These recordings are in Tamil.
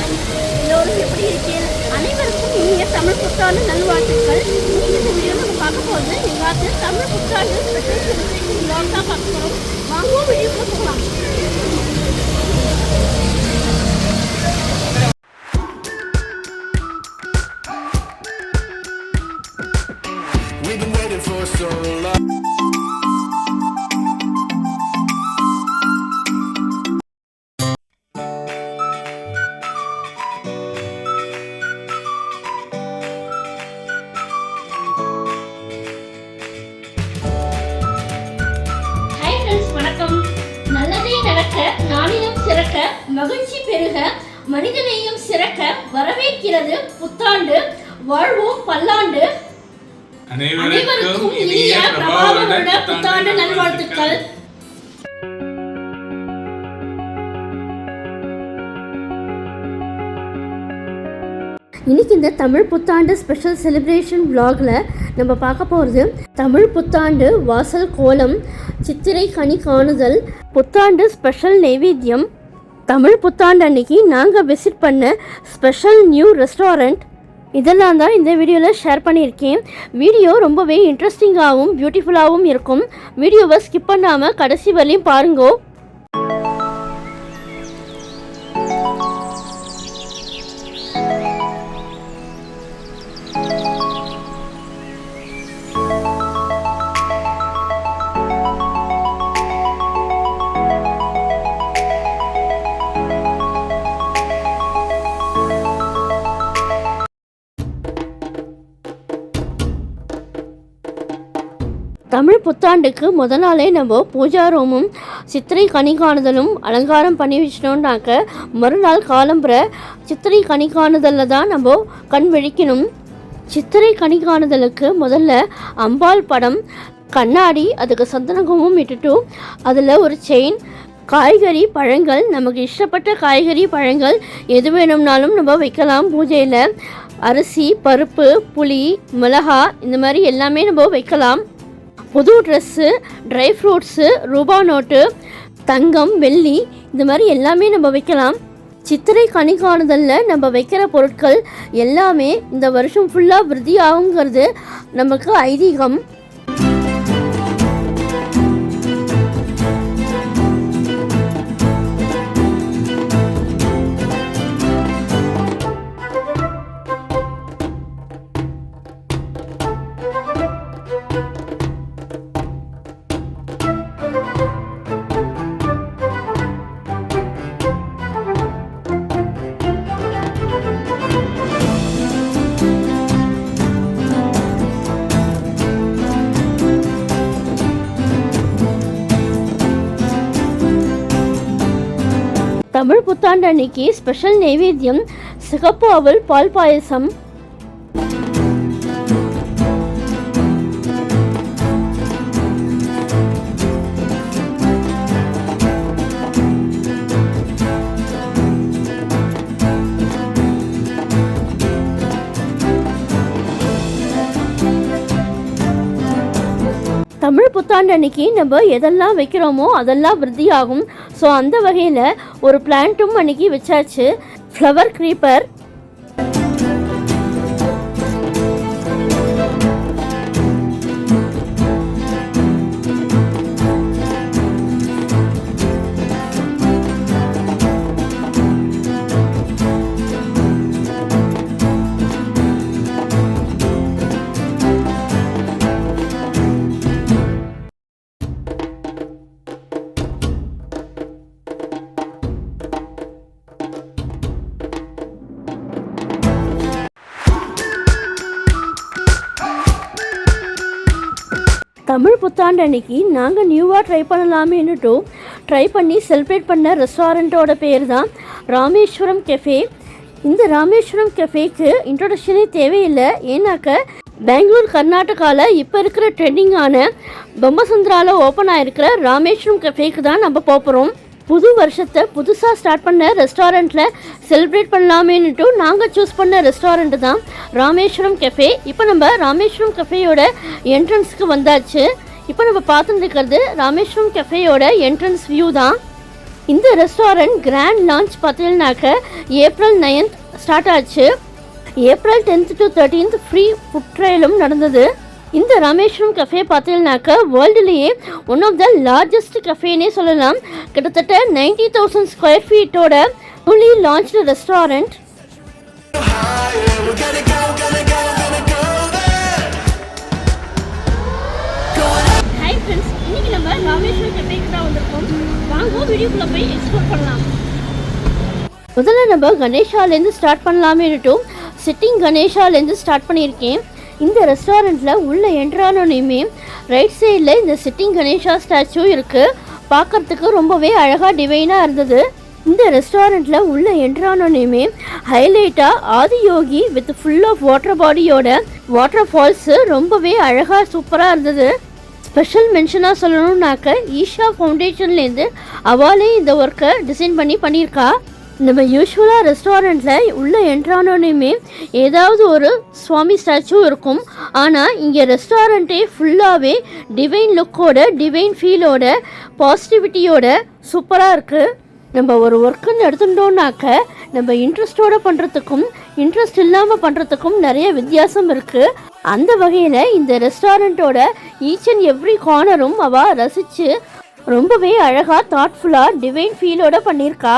எல்லோரும் எப்படி இருக்கீங்க? அனைவருக்கும் இனிய தமிழ் புத்தாண்டு நல்வாழ்த்துக்கள். இன்னைக்கு இந்த வீடியோ நம்ம பார்க்க போகிறது எங்காவது தமிழ் புத்தாண்டு ஸ்பெஷல் செலிப்ரேஷன் vlog தான் பார்க்க போகிறோம். வாங்குவோம், வீடியோக்குள்ள போகலாம். We've been waiting for so long. Hi friends, வணக்கம். நல்லதே நடக்க, நாளிலும் சிறக்க, மகிழ்ச்சி பெருக, மனிதநேயம் சிறக்க வரவேற்கிறது புத்தாண்டு. வாழ்வோம் பல்லாண்டு. அனைவருக்கும் இனிய பிரபாவ வருட புத்தாண்டு நல்வாழ்த்துக்கள். இன்னைக்கு இந்த தமிழ் புத்தாண்டு ஸ்பெஷல் செலிப்ரேஷன் vlogல நம்ம பார்க்க போகிறது தமிழ் புத்தாண்டு வாசல் கோலம், சித்திரை கனி காணுதல், புத்தாண்டு ஸ்பெஷல் நைவேத்தியம், தமிழ் புத்தாண்டு அன்னைக்கு நாங்கள் விசிட் பண்ண ஸ்பெஷல் நியூ ரெஸ்டாரண்ட், இதெல்லாம் தான் இந்த வீடியோவில் ஷேர் பண்ணியிருக்கேன். வீடியோ ரொம்பவே இன்ட்ரெஸ்டிங்காகவும் பியூட்டிஃபுல்லாகவும் இருக்கும். வீடியோவை ஸ்கிப் பண்ணாமல் கடைசி வரையும் பாருங்கோ. தமிழ் புத்தாண்டுக்கு முதல் நாளே நம்ம பூஜா ரூமும் சித்திரை கனி காணுதலும் அலங்காரம் பண்ணி வச்சிட்டோம்னாக்க மறுநாள் காலம்புற சித்திரை கனி காணுதலில் தான் நம்ம கண் விழிக்கணும். சித்திரை கனி காணுதலுக்கு முதல்ல அம்பாள் படம், கண்ணாடி, அதுக்கு சந்தனகுமம் இட்டுட்டு அதில் ஒரு செயின், காய்கறி பழங்கள், நமக்கு இஷ்டப்பட்ட காய்கறி பழங்கள் எது வேணும்னாலும் நம்ம வைக்கலாம். பூஜையில் அரிசி, பருப்பு, புளி, மிளகா இந்த மாதிரி எல்லாமே நம்ம வைக்கலாம். புது ட்ரெஸ்ஸு, ட்ரை ஃப்ரூட்ஸு, ரூபா நோட்டு, தங்கம், வெள்ளி இந்த மாதிரி எல்லாமே நம்ம வைக்கலாம். சித்திரை கனி காணுதலில் நம்ம வைக்கிற பொருட்கள் எல்லாமே இந்த வருஷம் ஃபுல்லாக விருத்தி ஆகுங்கிறது நமக்கு ஐதீகம். தமிழ் புத்தாண்டு அன்னைக்கு ஸ்பெஷல் நைவேத்தியம் சிகப்பு அவல் பால் பாயசம். தமிழ் புத்தாண்டு அன்னைக்கு நம்ம எதெல்லாம் வைக்கிறோமோ அதெல்லாம் விருத்தி ஆகும். ஸோ அந்த வகையில் ஒரு பிளான்ட்டும் அன்னைக்கு வச்சாச்சு, ஃப்ளவர் க்ரீப்பர். தமிழ் புத்தாண்டு அன்னைக்கு நாங்கள் நியூவாக ட்ரை பண்ணலாமேன்னுட்டு ட்ரை பண்ணி செலிப்ரேட் பண்ண ரெஸ்டாரண்ட்டோட பேர் தான் ராமேஸ்வரம் கெஃபே. இந்த ராமேஸ்வரம் கெஃபேக்கு இன்ட்ரொடக்ஷனே தேவையில்லை. ஏன்னாக்க பெங்களூர், கர்நாடகாவில் இப்போ இருக்கிற ட்ரெண்டிங்கான பொம்மசந்திராவில் ஓப்பன் ஆகிருக்கிற ராமேஸ்வரம் கெஃபேக்கு தான் நம்ம போகிறோம். புது வருஷத்தை புதுசாக ஸ்டார்ட் பண்ண ரெஸ்டாரண்ட்டில் செலிப்ரேட் பண்ணலாமேன்னுட்டு நாங்கள் சூஸ் பண்ண ரெஸ்டாரண்ட்டு தான் ராமேஸ்வரம் கெஃபே. இப்போ நம்ம ராமேஸ்வரம் கெஃபேயோட என்ட்ரன்ஸுக்கு வந்தாச்சு. இப்போ நம்ம பார்த்துட்டு இருக்கிறது ராமேஸ்வரம் கெஃபேயோட என்ட்ரன்ஸ் வியூ தான். இந்த ரெஸ்டாரண்ட் கிராண்ட் லான்ச் பார்த்தீங்கன்னாக்க ஏப்ரல் 9th ஸ்டார்ட் ஆச்சு. April 10th to 13th free food ட்ரையலும் நடந்தது. இந்த ராமேஸ்வரம் கஃபே பார்த்தீங்கன்னாக்க வேர்ல்டுலேயே ஒன் ஆஃப் த லார்ஜஸ்ட் கஃபேனே சொல்லலாம். கிட்டத்தட்ட 90,000 ஸ்கொயர் ஃபீட்டோட fully launched restaurant. Hi friends, இன்னைக்கு நம்ம ராமேஸ்வரம் கஃபேக்கு தான் வந்திருக்கோம். வாங்க வீடியோக்குள்ள போய் எக்ஸ்ப்ளோர் பண்ணலாம். முதல்ல நம்ம கணேஷாலேருந்து ஸ்டார்ட் பண்ணலாமேனுட்டும் சிட்டிங் கணேஷாலேருந்து ஸ்டார்ட் பண்ணியிருக்கேன். இந்த ரெஸ்டாரண்ட்டில் உள்ள என்ட்ரானோனையுமே ரைட் சைடில் இந்த சிட்டிங் கணேஷா ஸ்டாச்சு இருக்குது. பார்க்குறதுக்கு ரொம்பவே அழகாக டிவைனாக இருந்தது. இந்த ரெஸ்டாரண்ட்டில் உள்ள என்ட்ரானோனையுமே ஹைலைட்டாக Adiyogi with full of water பாடியோட வாட்டர் ஃபால்ஸு ரொம்பவே அழகாக சூப்பராக இருந்தது. ஸ்பெஷல் மென்ஷனாக சொல்லணும்னாக்க ஈஷா ஃபவுண்டேஷன்லேருந்து அவாலே இந்த ஒர்க்கை டிசைன் பண்ணியிருக்கா. நம்ம யூஸ்வலாக ரெஸ்டாரண்ட்டில் உள்ள என்ட்ரானோனையுமே ஏதாவது ஒரு சுவாமி ஸ்டாச்சு இருக்கும். ஆனால் இங்கே ரெஸ்டாரண்ட்டே ஃபுல்லாகவே டிவைன் லுக்கோட டிவைன் ஃபீலோட பாசிட்டிவிட்டியோட சூப்பராக இருக்குது. நம்ம ஒரு ஒர்க்குன்னு எடுத்துட்டோம்னாக்க நம்ம இன்ட்ரெஸ்டோடு பண்ணுறதுக்கும் இன்ட்ரெஸ்ட் இல்லாமல் பண்ணுறதுக்கும் நிறைய வித்தியாசம் இருக்குது. அந்த வகையில் இந்த ரெஸ்டாரண்ட்டோட ஈச் அண்ட் எவ்ரி கார்னரும் அவள் ரசித்து ரொம்பவே அழகாக தாட்ஃபுல்லாக டிவைன் ஃபீலோட பண்ணியிருக்கா.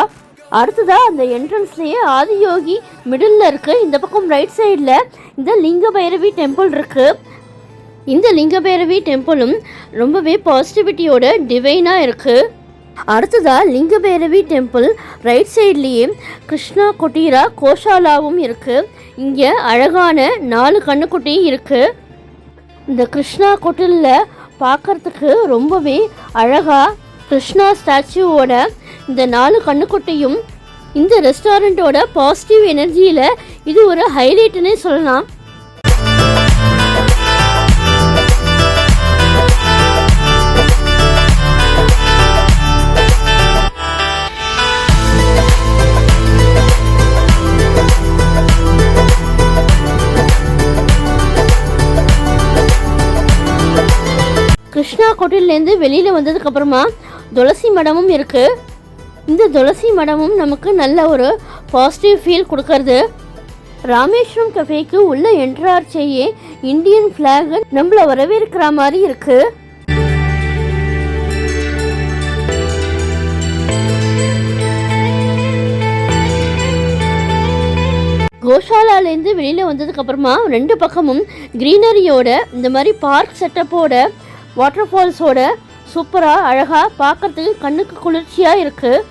அடுத்ததாக அந்த என்ட்ரன்ஸ்லேயே ஆதியோகி மிடில் இருக்குது. இந்த பக்கம் ரைட் சைடில் இந்த லிங்க பைரவி டெம்பிள் இருக்குது. இந்த லிங்க பைரவி டெம்பிளும் ரொம்பவே பாசிட்டிவிட்டியோட டிவைனாக இருக்குது. அடுத்ததாக லிங்க பைரவி டெம்பிள் ரைட் சைட்லேயே கிருஷ்ணா குட்டீரா கோஷாலாவும் இருக்குது. இங்கே அழகான 4 கண்ணுக்குட்டி இருக்குது. இந்த கிருஷ்ணா கொட்டிலில் பார்க்குறதுக்கு ரொம்பவே அழகாக கிருஷ்ணா ஸ்டாச்சுவோட இந்த 4 கண்ணுக்குட்டியும் இந்த ரெஸ்டாரண்ட்டோட பாசிட்டிவ் எனர்ஜியில் இது ஒரு ஹைலைட்டுன்னே சொல்லலாம். கிருஷ்ணா கோட்டிலேருந்து வெளியில் வந்ததுக்கப்புறமா துளசி மடமும் இருக்குது. இந்த துளசி மடமும் நமக்கு நல்ல ஒரு பாசிட்டிவ் ஃபீல் கொடுக்கறது. ராமேஸ்வரம் கஃபேக்கு உள்ள என்ட்ரார்ச்சையே இந்தியன் ஃப்ளாக் நம்மளை வரவேற்கிற மாதிரி இருக்குது. கோஷாலாலேருந்து வெளியில் வந்ததுக்கப்புறமா 2 பக்கமும் க்ரீனரியோட இந்த மாதிரி பார்க் செட்டப்போட வாட்டர் ஃபால்ஸோட சூப்பராக அழகாக பார்க்குறதுக்கு கண்ணுக்கு குளிர்ச்சியாக இருக்குது.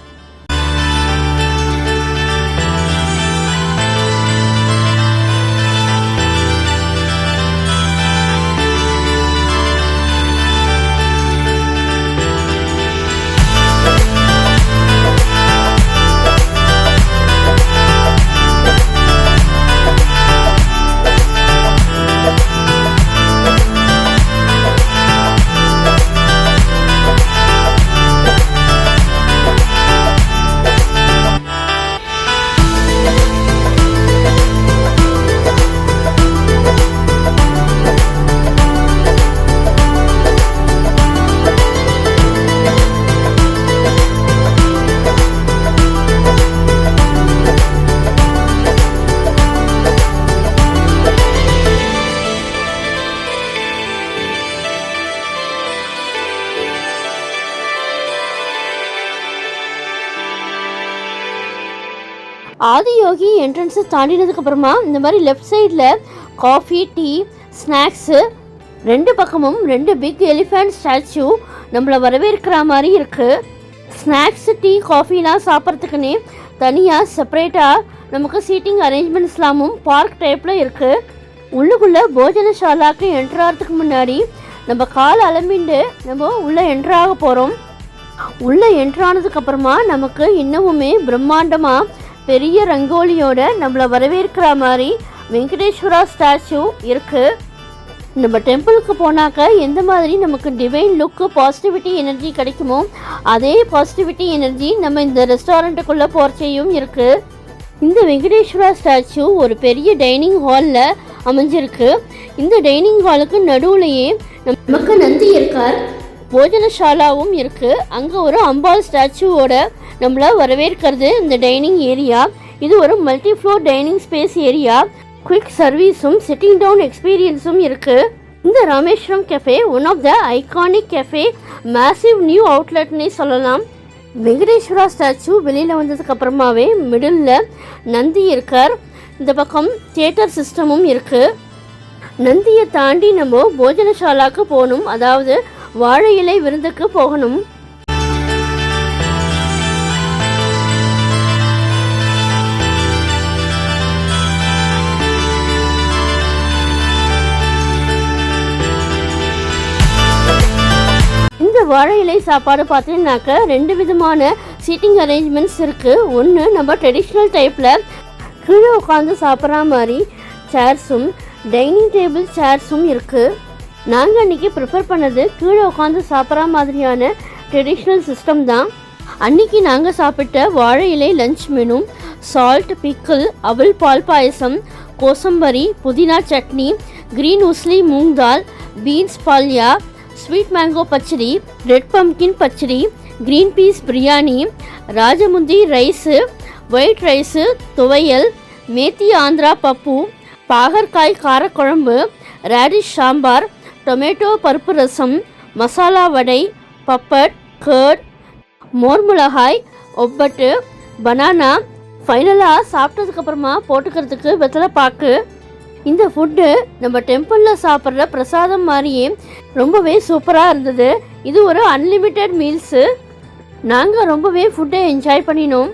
ஆதியோகி என்ட்ரன்ஸை தாண்டினதுக்கப்புறமா இந்த மாதிரி லெஃப்ட் சைடில் காஃபி டீ ஸ்நாக்ஸு 2 பக்கமும் 2 பிக் எலிஃபண்ட் ஸ்டாச்சு நம்மளை வரவேற்கிற மாதிரி இருக்குது. ஸ்நாக்ஸு டீ காஃபிலாம் சாப்பிட்றதுக்குன்னே தனியாக செப்பரேட்டாக நமக்கு சீட்டிங் அரேஞ்ச்மெண்ட்ஸ்லாமும் பார்க் டைப்பில் இருக்குது. உள்ளுக்குள்ளே போஜனசாலாக்கு என்ட்ராகிறதுக்கு முன்னாடி நம்ம கால் அலம்பிண்டு நம்ம உள்ளே என்ட்ராக போகிறோம். உள்ளே என்ட்ரானதுக்கப்புறமா நமக்கு இன்னமுமே பிரம்மாண்டமாக பெரிய ரங்கோலியோட நம்மளை வரவேற்கிற மாதிரி வெங்கடேஸ்வரா ஸ்டாச்சு இருக்குது. நம்ம டெம்பிளுக்கு போனாக்க எந்த மாதிரி நமக்கு டிவைன் லுக்கு பாசிட்டிவிட்டி எனர்ஜி கிடைக்குமோ அதே பாசிட்டிவிட்டி எனர்ஜி நம்ம இந்த ரெஸ்டாரண்ட்டுக்குள்ளே போகிறச்சையும் இருக்குது. இந்த வெங்கடேஸ்வரா ஸ்டாச்சு ஒரு பெரிய டைனிங் ஹாலில் அமைஞ்சிருக்கு. இந்த டைனிங் ஹாலுக்கு நடுவுலையே நமக்கு நந்தி இருக்கார், போஜனசாலாவும் இருக்குது. அங்கே ஒரு அம்பாள் ஸ்டாச்சுவோட நம்மளை வரவேற்கிறது இந்த டைனிங் ஏரியா. இது ஒரு multi floor dining space area. Quick சர்வீஸும் சிட்டிங் டவுன் எக்ஸ்பீரியன்ஸும் இருக்குது. இந்த Rameshwaram cafe one of the iconic cafe, massive new அவுட்லெட்னே சொல்லலாம். வெங்கடேஸ்வரா ஸ்டாச்சு வெளியில் வந்ததுக்கு அப்புறமாவே மிடில் நந்தி இருக்கார். இந்த பக்கம் தியேட்டர் சிஸ்டமும் இருக்குது. நந்தியை தாண்டி நம்ம போஜனசாலாவுக்கு போகணும், அதாவது வாழை இலை விருந்துக்கு போகணும். இந்த வாழை இலை சாப்பாடு பார்த்தீங்கன்னாக்க 2 விதமான சீட்டிங் அரேஞ்ச்மெண்ட்ஸ் இருக்குது. ஒன்று நம்ம ட்ரெடிஷ்னல் டைப்பில் கீழே உட்காந்து சாப்பிட்ற மாதிரி சேர்ஸும் டைனிங் டேபிள் சேர்ஸும் இருக்குது. நாங்கள் அன்றைக்கி ப்ரிஃபர் பண்ணது கீழே உட்காந்து சாப்பிட்ற மாதிரியான ட்ரெடிஷ்னல் சிஸ்டம் தான். அன்றைக்கி நாங்கள் சாப்பிட்ட வாழை இலை லஞ்ச் மெனு சால்ட், பிக்கிள், அவல் பால் பாயசம், கோசம்பரி, புதினா chutney, green usli moong dal, beans palya, sweet mango pachadi, red pumpkin pachadi, green peas biryani, Rajahmundry rice, white rice, துவையல், மேத்தி ஆந்திரா பப்பு, பாகற்காய் காரக்குழம்பு, ரேடிஷ் சாம்பார், டொமேட்டோ பருப்பு ரசம், மசாலா வடை, பப்பட், கர்ட், மோர் மிளகாய், ஒப்பட்டு, பனானா, ஃபைனலாக சாப்பிட்டதுக்கப்புறமா போட்டுக்கிறதுக்கு வெத்தலை பாக்கு. இந்த ஃபுட்டு நம்ம டெம்பிளில் சாப்பிட்ற பிரசாதம் மாதிரியே ரொம்பவே சூப்பராக இருந்தது. இது ஒரு அன்லிமிட்டெட் மீல்ஸு. நாங்கள் ரொம்பவே ஃபுட்டை என்ஜாய் பண்ணினோம்.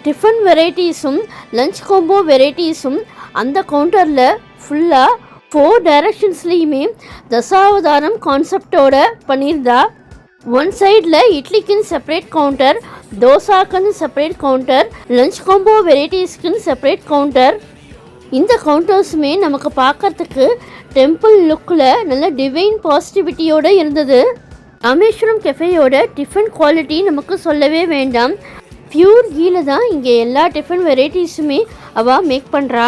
டிஃபன் வெரைட்டிஸும் லஞ்ச் காம்போ வெரைட்டிஸும் அந்த கவுண்டரில் ஃபுல்லாக 4 டைரக்ஷன்ஸ்லேயுமே தசாவதாரம் கான்செப்டோட பண்ணியிருந்தா. ஒன் சைடில் இட்லிக்குன்னு செப்பரேட் கவுண்டர், தோசாக்குன்னு செப்பரேட் கவுண்டர், லஞ்ச் காம்போ வெரைட்டிஸ்க்குன்னு செப்பரேட் கவுண்டர். இந்த கவுண்டர்ஸுமே நமக்கு பார்க்கறதுக்கு டெம்பிள் லுக்கில் நல்ல டிவைன் பாசிட்டிவிட்டியோடு இருந்தது. ராமேஸ்வரம் கெஃபேயோட டிஃபன் குவாலிட்டி நமக்கு சொல்லவே வேண்டாம். பியூர் கீழ தான் இங்கே எல்லா டிஃபன் வெரைட்டிஸுமே அவள் மேக் பண்ணுறா.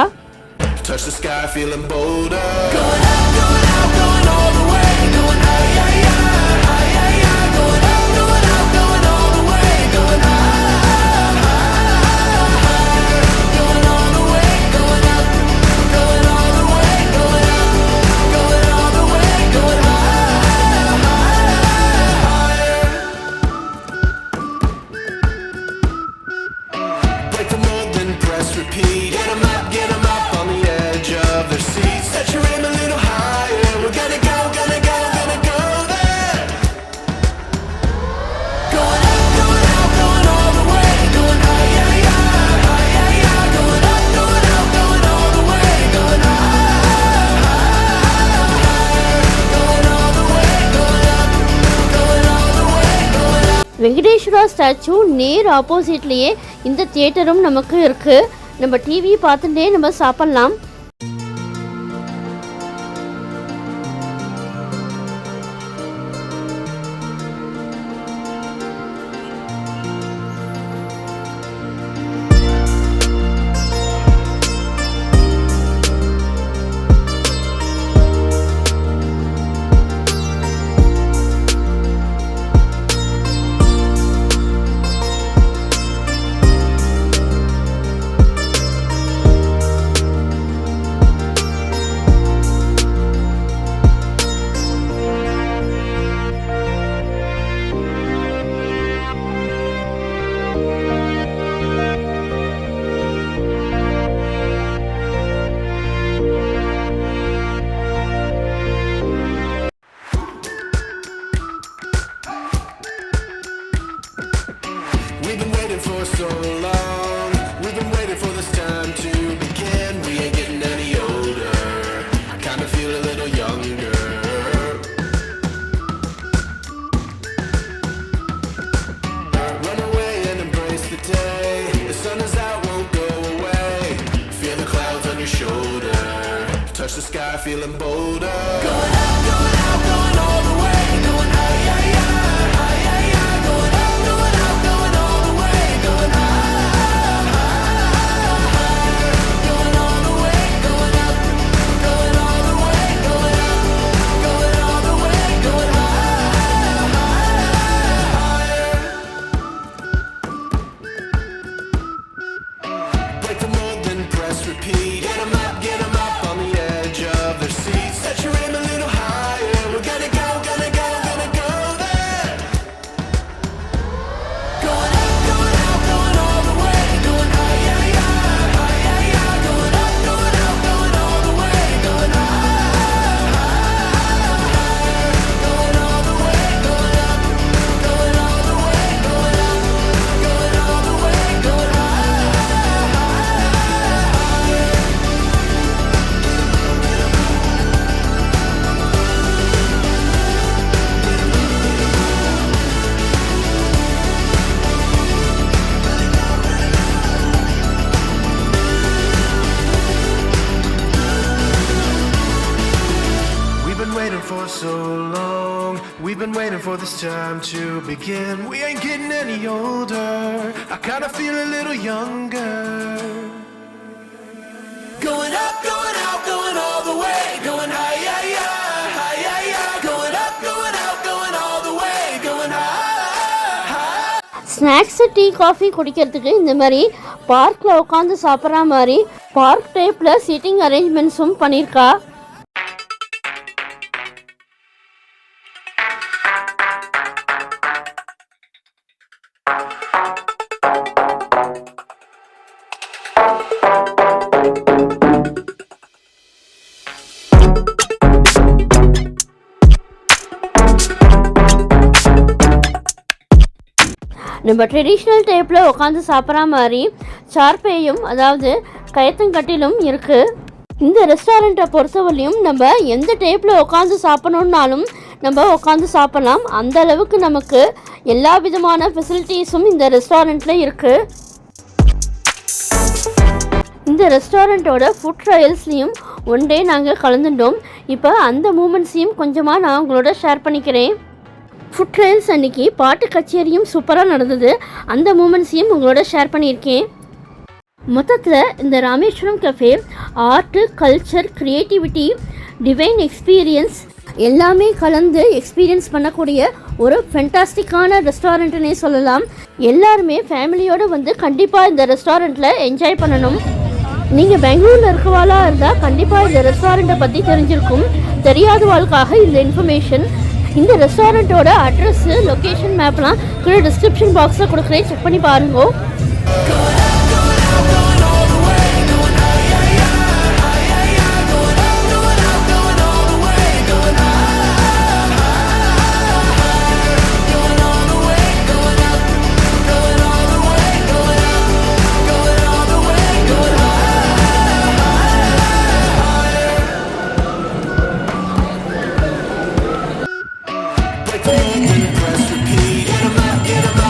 Touch the sky, feeling bolder. Going out, going out, going all the way. Going out, yeah, yeah, yeah, yeah. Going out, going out, going all the way. Going higher, going all the way. Going out, going all the way. Going out, going all the way. Going higher. Break the mold, then press repeat. Get 'em up, get 'em up on the edge of their seats. Set your aim a little higher. We're gonna go, gonna go, gonna go there. Venkateswara statue நேர் ஆப்போசிட்லேயே இந்த தியேட்டரும் நமக்கு இருக்குது. நம்ம டிவி பார்த்துட்டே நம்ம சாப்பிட்லாம். We've been waiting for so long. We've been waiting for this time to begin. We ain't getting any older. I kinda feel a little younger. Run away and embrace the day. The sun is out, won't go away. Feel the clouds on your shoulder. Touch the sky, feeling bolder. Going out, going out, going all the way. Going high, yeah, yeah. Repeat. Get 'em up on the edge of their seats. Set your aim a little higher. We're gonna go there. Going up, going out, going all the way. Going high, yeah, yeah, high, yeah, yeah. Going up, going out, going all the way. Going high, going all the way. Going up, going all the way. Going up, going all the way. Going high. For so long, we've been waiting for this time to begin. We ain't getting any older. I kinda feel a little younger. Going up, going out, going all the way. Going high, yeah, yeah, high, yeah, yeah. Going up, going out, going all the way. Going high, high. Snacks, tea, coffee குடிக்கிறதுக்கு இந்த மாதிரி பார்க்கில் உட்காந்து சாப்பிட்ற மாதிரி பார்க் டைப்பில் சீட்டிங் அரேஞ்ச்மெண்ட்ஸும் பண்ணியிருக்கா. நம்ம ட்ரெடிஷ்னல் டைப்பில் உட்காந்து சாப்பிட்ற மாதிரி சார்பேயும் அதாவது கயத்தங்கட்டிலும் இருக்குது. இந்த ரெஸ்டாரண்ட்டை பொறுத்தவரையும் நம்ம எந்த டைப்பில் உட்காந்து சாப்பிட்ணுன்னாலும் நம்ம உட்காந்து சாப்பிட்லாம். அந்த அளவுக்கு நமக்கு எல்லா விதமான ஃபெசிலிட்டிஸும் இந்த ரெஸ்டாரண்ட்டில் இருக்குது. இந்த ரெஸ்டாரண்ட்டோட ஃபுட் ட்ரையல்ஸ்லேயும் ஒன் டே நாங்கள் கலந்துட்டோம். இப்போ அந்த மூமெண்ட்ஸையும் கொஞ்சமாக நான் உங்களோட ஷேர் பண்ணிக்கிறேன். ஃபுட் ட்ரையல்ஸ் அன்றைக்கி பாட்டு கச்சேரியும் சூப்பராக நடந்தது. அந்த மூமெண்ட்ஸையும் உங்களோட ஷேர் பண்ணியிருக்கேன். மொத்தத்தில் இந்த Rameswaram Cafe art, culture, creativity, divine experience எல்லாமே கலந்து எக்ஸ்பீரியன்ஸ் பண்ணக்கூடிய ஒரு ஃபென்டாஸ்டிக்கான ரெஸ்டாரண்ட்டுன்னே சொல்லலாம். எல்லாருமே ஃபேமிலியோடு வந்து கண்டிப்பாக இந்த ரெஸ்டாரண்ட்டில் என்ஜாய் பண்ணணும். நீங்கள் பெங்களூரில் இருக்கவாளாக இருந்தால் கண்டிப்பாக இந்த ரெஸ்டாரண்ட்டை பற்றி தெரிஞ்சிருக்கும். தெரியாதவாளுக்காக இந்த இன்ஃபர்மேஷன். இந்த ரெஸ்டாரண்ட்டோட அட்ரஸ்ஸு, லொக்கேஷன் மேப்லாம் கீழே டிஸ்கிரிப்ஷன் பாக்ஸில் கொடுக்குறேன், செக் பண்ணி பாருங்க. Press repeat, get 'em up,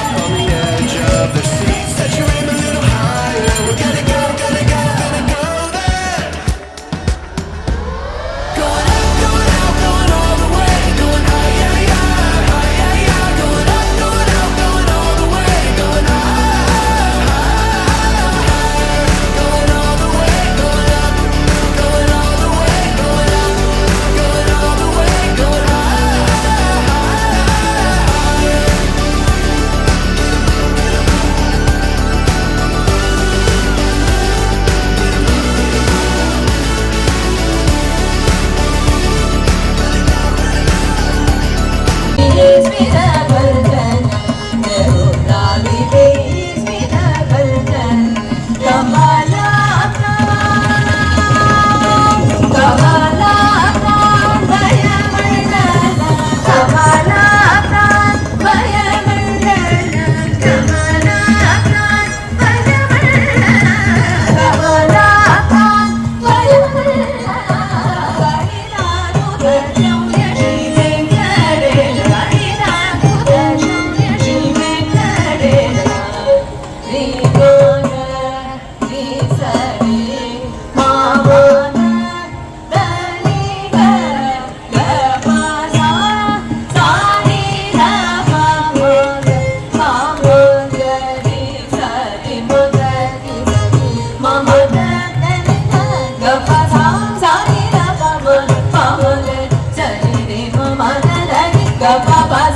Baba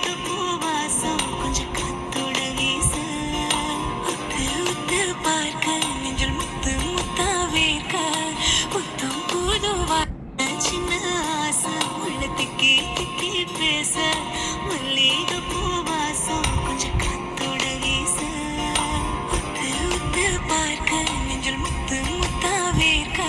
மல்லிகை பூவாசம் கொஞ்சம் காத்தோட வீச உத்து உத்து பார்க்க நெஞ்சில் முத்து முத்தா வேர்க்க புத்தம் புதுவா சின்ன ஆசை உள்ளத்துக்கே திக்கி பேச மல்லிகை பூவாசம் கொஞ்சம் காத்தோட வீச உத்து உத்து பார்க்க நெஞ்சில் முத்து முத்தா வேர்க்க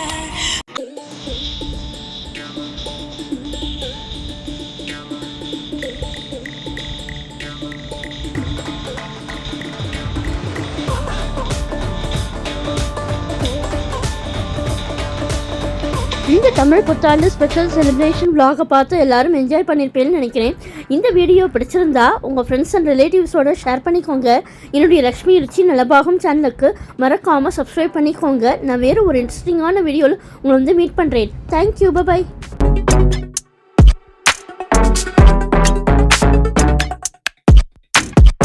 இந்த தமிழ் புத்தாண்டு ஸ்பெஷல் செலிப்ரேஷன் vlog பார்த்து எல்லாரும் என்ஜாய் பண்ணியிருப்பேன்னு நினைக்கிறேன். இந்த வீடியோ பிடிச்சிருந்தா உங்கள் ஃப்ரெண்ட்ஸ் அண்ட் ரிலேட்டிவ்ஸோட ஷேர் பண்ணிக்கோங்க. என்னுடைய லக்ஷ்மி ருச்சி நலபாகம் சேனலுக்கு மறக்காமல் சப்ஸ்கிரைப் பண்ணிக்கோங்க. நான் வேறு ஒரு இன்ட்ரெஸ்டிங்கான வீடியோவில் உங்களை மீட் பண்ணுறேன். Thank you, by.